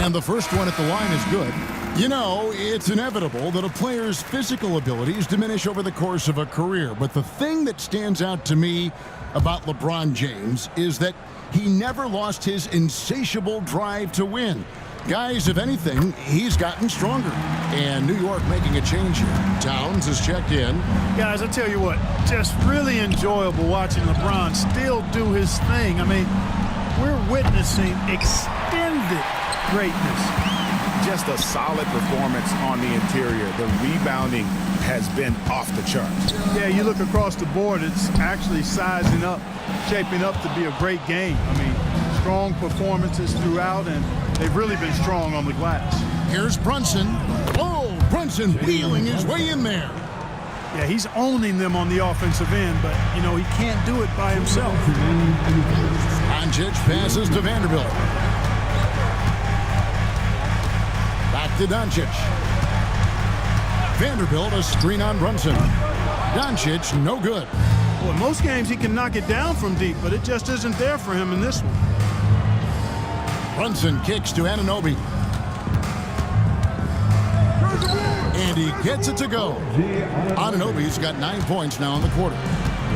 And the first one at the line is good. You know, it's inevitable that a player's physical abilities diminish over the course of a career. But the thing that stands out to me about LeBron James is that he never lost his insatiable drive to win. Guys, if anything, he's gotten stronger. And New York making a change here. Towns has checked in. Guys, I tell you what, just really enjoyable watching LeBron still do his thing. I mean, we're witnessing extended greatness. Just a solid performance on the interior. The rebounding has been off the charts. Yeah, you look across the board, it's actually sizing up, shaping up to be a great game. I mean, strong performances throughout, and they've really been strong on the glass. Here's Brunson. Oh, Brunson wheeling his way in there. Yeah, he's owning them on the offensive end, but, you know, he can't do it by himself. Doncic passes to Vanderbilt. Back to Doncic. Vanderbilt, a screen on Brunson. Doncic, no good. Well, in most games he can knock it down from deep, but it just isn't there for him in this one. Brunson kicks to Anunoby. And he gets it to go. Anunoby's got 9 points now in the quarter.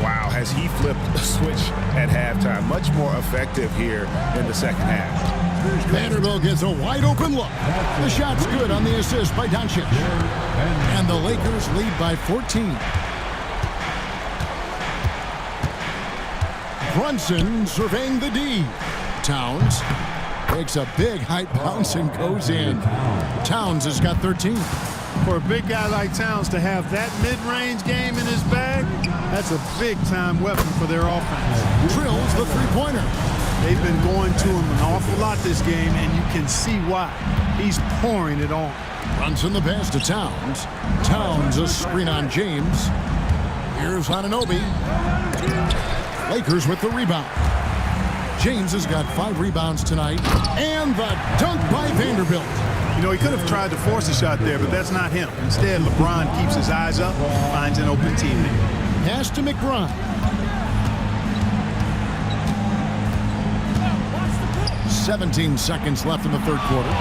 Wow, has he flipped a switch at halftime. Much more effective here in the second half. Vanderbilt gets a wide open look. The shot's good on the assist by Doncic. And the Lakers lead by 14. Brunson surveying the D. Towns takes a big height bounce and goes in. Towns has got 13. For a big guy like Towns to have that mid-range game in his bag, that's a big-time weapon for their offense. Drills the three-pointer. They've been going to him an awful lot this game, and you can see why. He's pouring it on. Brunson the pass to Towns. Towns a screen on James. Here's Anunoby. Lakers with the rebound. James has got 5 rebounds tonight. And the dunk by Vanderbilt. You know, he could have tried to force a shot there, but that's not him. Instead, LeBron keeps his eyes up, finds an open teammate. Pass to McBride. 17 seconds left in the third quarter.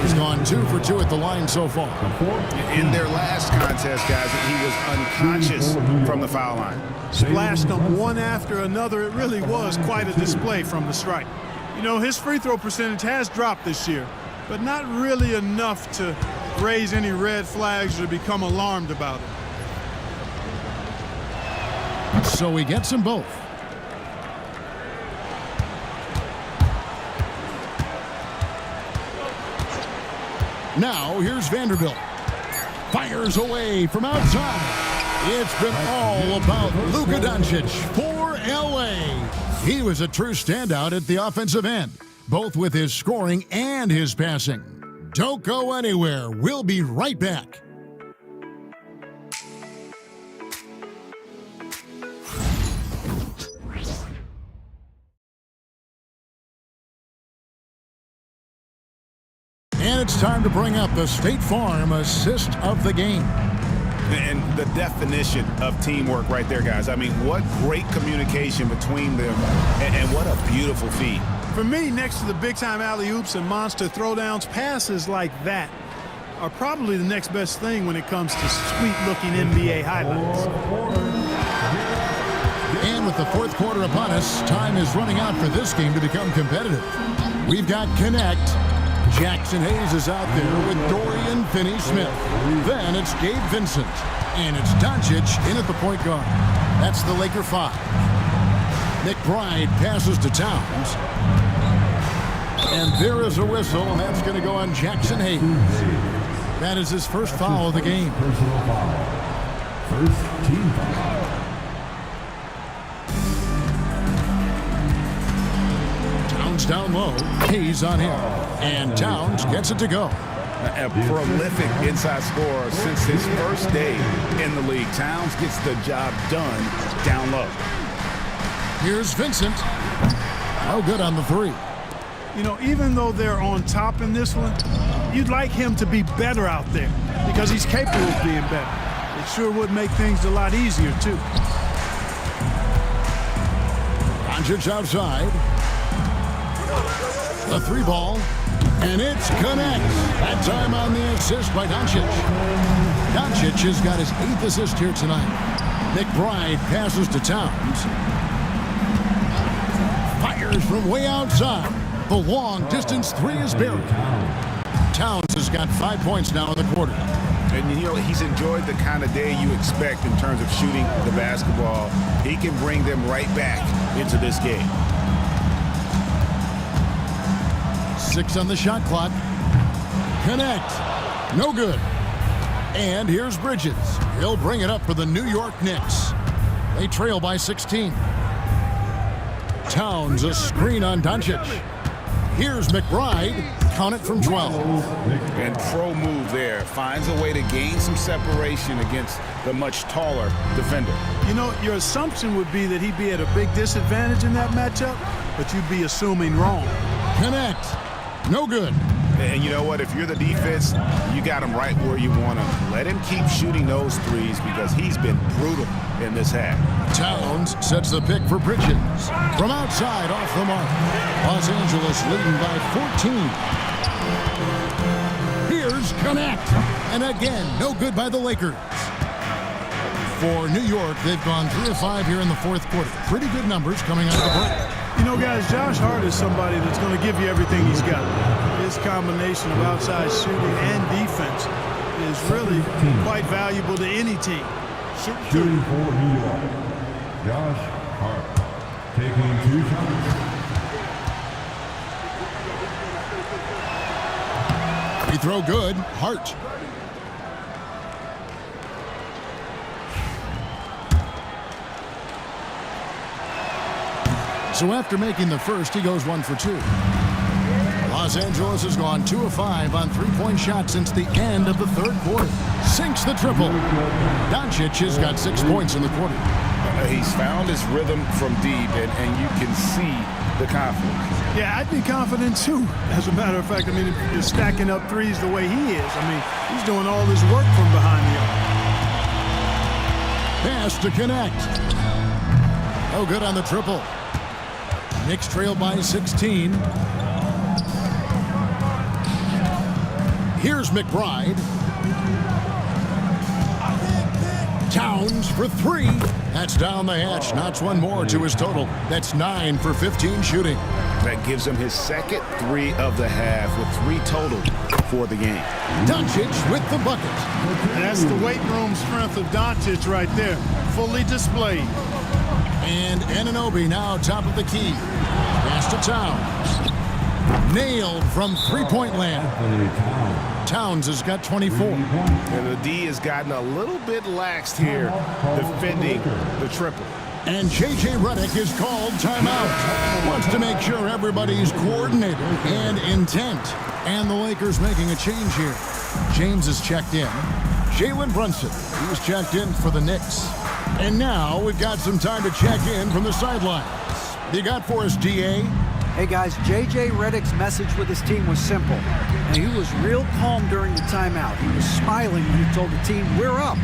He's gone 2 for 2 at the line so far. In their last contest, guys, he was unconscious from the foul line. Splashed them one after another. It really was quite a display from the stripe. You know, his free throw percentage has dropped this year, but not really enough to raise any red flags or to become alarmed about it. So he gets them both. Now here's Vanderbilt. Fires away from outside. It's been all about Luka Doncic for LA. He was a true standout at the offensive end, both with his scoring and his passing. Don't go anywhere. We'll be right back. And it's time to bring up the State Farm assist of the game. And the definition of teamwork right there, guys. I mean, what great communication between them, and what a beautiful feed. For me, next to the big-time alley-oops and monster throwdowns, passes like that are probably the next best thing when it comes to sweet-looking NBA highlights. And with the fourth quarter upon us, time is running out for this game to become competitive. We've got Connect. Jackson Hayes is out there with Dorian Finney-Smith. Then it's Gabe Vincent. And it's Doncic in at the point guard. That's the Laker 5. McBride passes to Towns. And there is a whistle, and that's going to go on Jackson Hayes. That is his first foul of the game. Personal foul. First team foul. Down low, Hayes on him, and Towns gets it to go. A prolific inside scorer since his first day in the league. Towns gets the job done down low. Here's Vincent. No good on the 3. You know, even though they're on top in this one, you'd like him to be better out there because he's capable of being better. It sure would make things a lot easier, too. Doncic outside. The three ball. And it's connects. That time on the assist by Doncic. Doncic has got his 8th assist here tonight. McBride passes to Towns. Fires from way outside. The long distance three is buried. Towns has got 5 points now in the quarter. And, you know, he's enjoyed the kind of day you expect in terms of shooting the basketball. He can bring them right back into this game. 6 on the shot clock. Connect. No good. And here's Bridges. He'll bring it up for the New York Knicks. They trail by 16. Towns a screen on Doncic. Here's McBride. Count it from 12. And pro move there. Finds a way to gain some separation against the much taller defender. You know, your assumption would be that he'd be at a big disadvantage in that matchup, but you'd be assuming wrong. Connect. No good. And you know what? If you're the defense, you got him right where you want him. Let him keep shooting those threes because he's been brutal in this half. Towns sets the pick for Bridges. From outside, off the mark. Los Angeles leading by 14. Here's Connect. And again, no good by the Lakers. For New York, they've gone 3 of 5 here in the fourth quarter. Pretty good numbers coming out of the break. You know, guys, Josh Hart is somebody that's going to give you everything he's got. His combination of outside shooting and defense is really quite valuable to any team. Shooting for New York, Josh Hart taking 2 shots. Free throw good. Hart. So after making the first, he goes 1 for 2. Los Angeles has gone 2 of 5 on three-point shots since the end of the third quarter. Sinks the triple. Doncic has got 6 points in the quarter. He's found his rhythm from deep, and you can see the confidence. Yeah, I'd be confident too. As a matter of fact, I mean, if you're stacking up threes the way he is, I mean, he's doing all his work from behind the arc. Pass to Connect. No good on the triple. Knicks trail by 16. Here's McBride. Towns for 3. That's down the hatch. Knocks one more to his total. That's 9 for 15 shooting. That gives him his second 3 of the half with 3 total for the game. Doncic with the bucket. That's the weight room strength of Doncic right there. Fully displayed. And Anunoby now top of the key. Pass to Towns. Nailed from three-point land. Towns has got 24. And the D has gotten a little bit laxed here defending the triple. And J.J. Redick is called timeout. Wants to make sure everybody's coordinated and intent. And the Lakers making a change here. James is checked in. Jalen Brunson, he was checked in for the Knicks. And now we've got some time to check in from the sidelines. You got for us, D.A.? Hey guys, J.J. Redick's message with his team was simple, and he was real calm during the timeout. He was smiling when he told the team, we're up.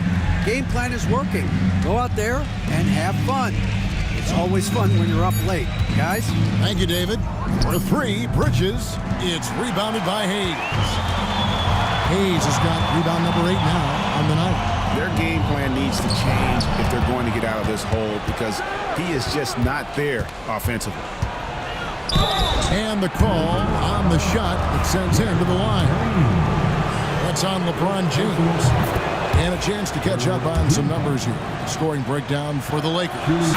Game plan is working. Go out there and have fun. It's always fun when you're up late. Guys? Thank you, David. For 3, Bridges. It's rebounded by Hayes. Hayes has got rebound number 8 now on the night. Their game plan needs to change if they're going to get out of this hole because he is just not there offensively. And the call on the shot that sends him to the line. That's on LeBron James. And a chance to catch up on some numbers here. Scoring breakdown for the Lakers.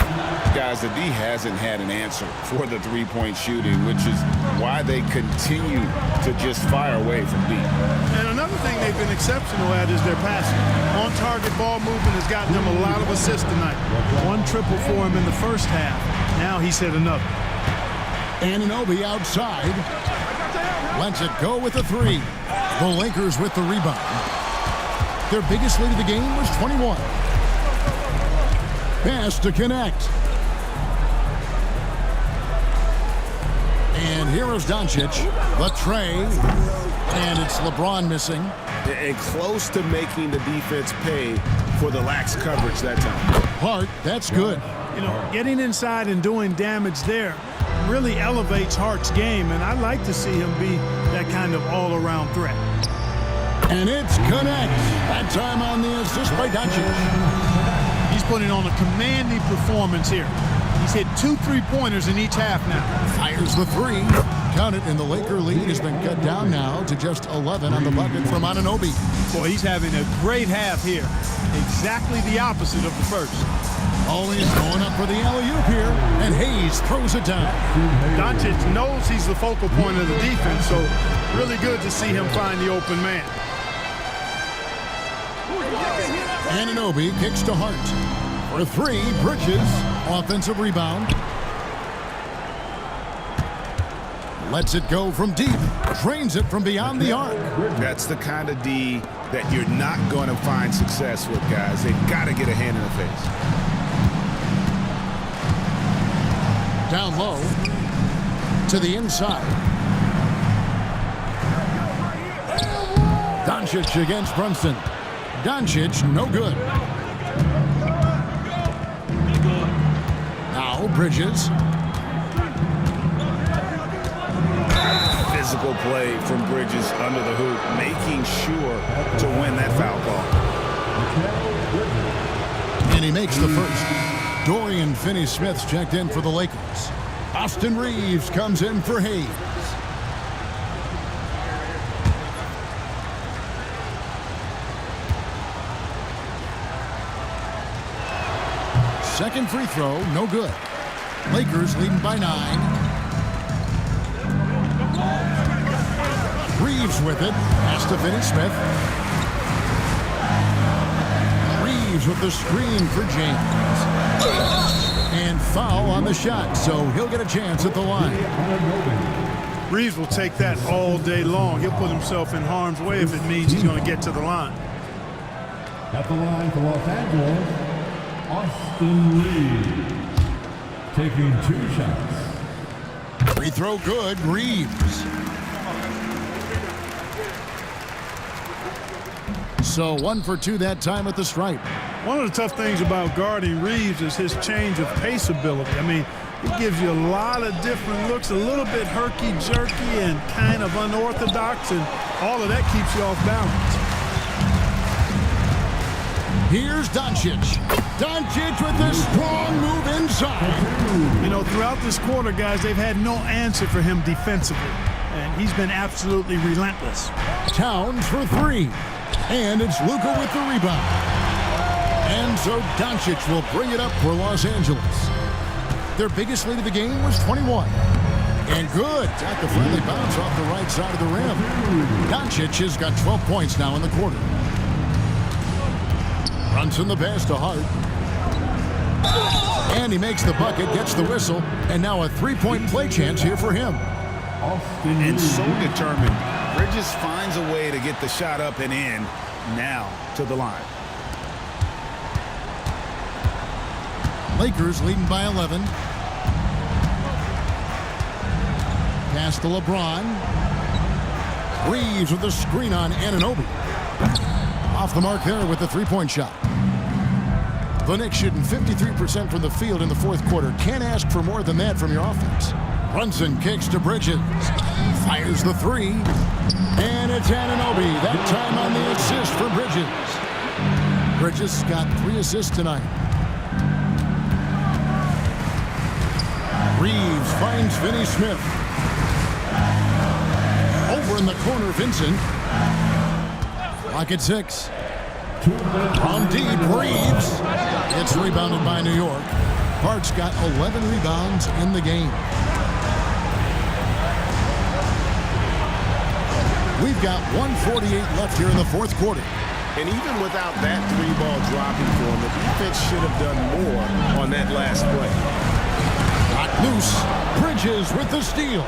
Guys, the D hasn't had an answer for the three-point shooting, which is why they continue to just fire away from deep. And another thing they've been exceptional at is their passing. On-target ball movement has gotten them a lot of assists tonight. 1 triple for him in the first half. Now he's hit another. Anunoby outside. Lets it go with the 3. The Lakers with the rebound. Their biggest lead of the game was 21. Pass to Connect. And here is Doncic. The tray. And it's LeBron missing. And close to making the defense pay for the lax coverage that time. Hart, that's good. You know, getting inside and doing damage there really elevates Hart's game, and I'd like to see him be that kind of all-around threat. And it's connect. That time on the assist by Doncic. He's putting on a commanding performance here. He's hit 2 3-pointers in each half now. Fires the three. Count it, and the Laker lead has been cut down now to just 11 on the bucket from Anunoby. Boy, he's having a great half here. Exactly the opposite of the first. Always going up for the alley-oop here, and Hayes throws it down. Doncic knows he's the focal point of the defense, so really good to see him find the open man. Anunoby kicks to Hart. For 3, Bridges. Offensive rebound. Lets it go from deep. Drains it from beyond the arc. That's the kind of D that you're not going to find success with, guys. They've got to get a hand in the face. Down low. To the inside. Doncic against Brunson. Doncic, no good. Now Bridges. Physical play from Bridges under the hoop, making sure to win that foul call. And he makes the first. Dorian Finney-Smith's checked in for the Lakers. Austin Reeves comes in for Hayes. Second free throw, no good. Lakers leading by 9. Reeves with it. Pass to Finney-Smith. Reeves with the screen for James. And foul on the shot, so he'll get a chance at the line. Reeves will take that all day long. He'll put himself in harm's way if it means he's going to get to the line. At the line for Los Angeles, Austin Reeves. Taking 2 shots. Free throw good, Reeves. So 1 for 2 that time at the stripe. One of the tough things about guarding Reeves is his change of pace ability. I mean, he gives you a lot of different looks, a little bit herky-jerky and kind of unorthodox, and all of that keeps you off balance. Here's Doncic. Doncic with a strong move inside. You know, throughout this quarter, guys, they've had no answer for him defensively, and he's been absolutely relentless. Towns for 3. And it's Luka with the rebound. And so Doncic will bring it up for Los Angeles. Their biggest lead of the game was 21. And good. Got the friendly bounce off the right side of the rim. Doncic has got 12 points now in the quarter. Brunson the pass to Hart. And he makes the bucket, gets the whistle, and now a 3-point play chance here for him. And so determined. Bridges finds a way to get the shot up and in. Now to the line. Lakers leading by 11. Pass to LeBron. Reeves with the screen on Anunoby. Off the mark there with the 3-point shot. The Knicks shooting 53% from the field in the fourth quarter. Can't ask for more than that from your offense. Brunson kicks to Bridges. Fires the 3. And it's Anunoby. That time on the assist for Bridges. Bridges got 3 assists tonight. Reeves finds Finney-Smith. Over in the corner, Vincent. Lock at 6. On deep, Reeves. It's rebounded by New York. Hart's got 11 rebounds in the game. We've got 1:48 left here in the fourth quarter. And even without that 3-ball dropping for him, the defense should have done more on that last play. Knocked loose. Bridges with the steal.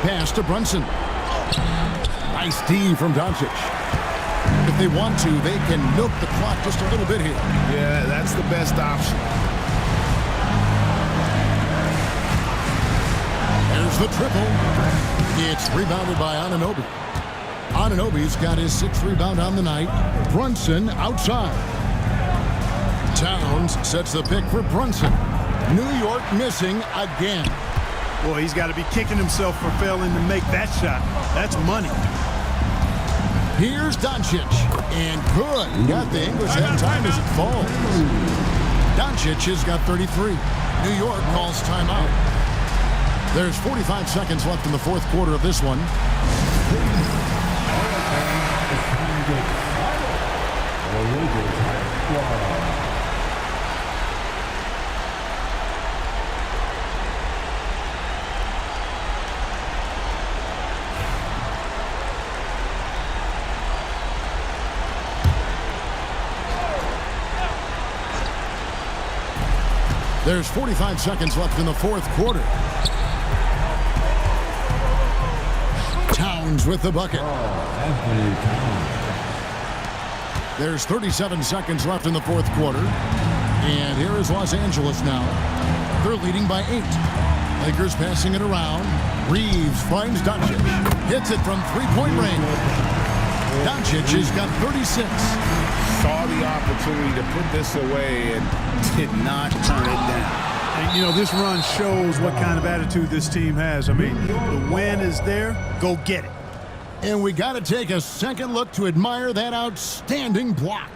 Pass to Brunson. Nice D from Doncic. If they want to, they can milk the clock just a little bit here. Yeah, that's the best option. There's the triple. It's rebounded by Anunoby. Anunoby's got his 6th rebound on the night. Brunson outside. Towns sets the pick for Brunson. New York missing again. Boy, he's got to be kicking himself for failing to make that shot. That's money. Here's Doncic, and good. Got the English that time as it falls. Doncic has got 33. New York calls timeout. There's 45 seconds left in the fourth quarter of this one. There's 45 seconds left in the fourth quarter. Towns with the bucket. There's 37 seconds left in the fourth quarter. And here is Los Angeles now. They're leading by 8. Lakers passing it around. Reeves finds Doncic. Hits it from three-point range. Doncic has got 36. Saw the opportunity to put this away and did not turn it down. And, you know, this run shows what kind of attitude this team has. I mean, the win is there. Go get it. And we got to take a second look to admire that outstanding block.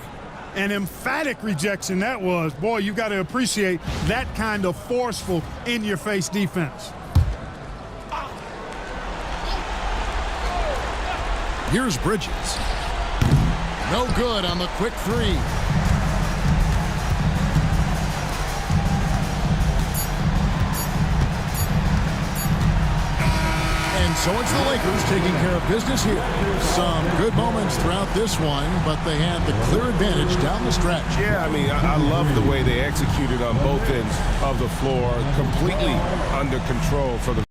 An emphatic rejection that was. Boy, you got to appreciate that kind of forceful, in-your-face defense. Here's Bridges. No good on the quick three. And so it's the Lakers taking care of business here. Some good moments throughout this one, but they had the clear advantage down the stretch. Yeah, I mean, I love the way they executed on both ends of the floor, completely under control for the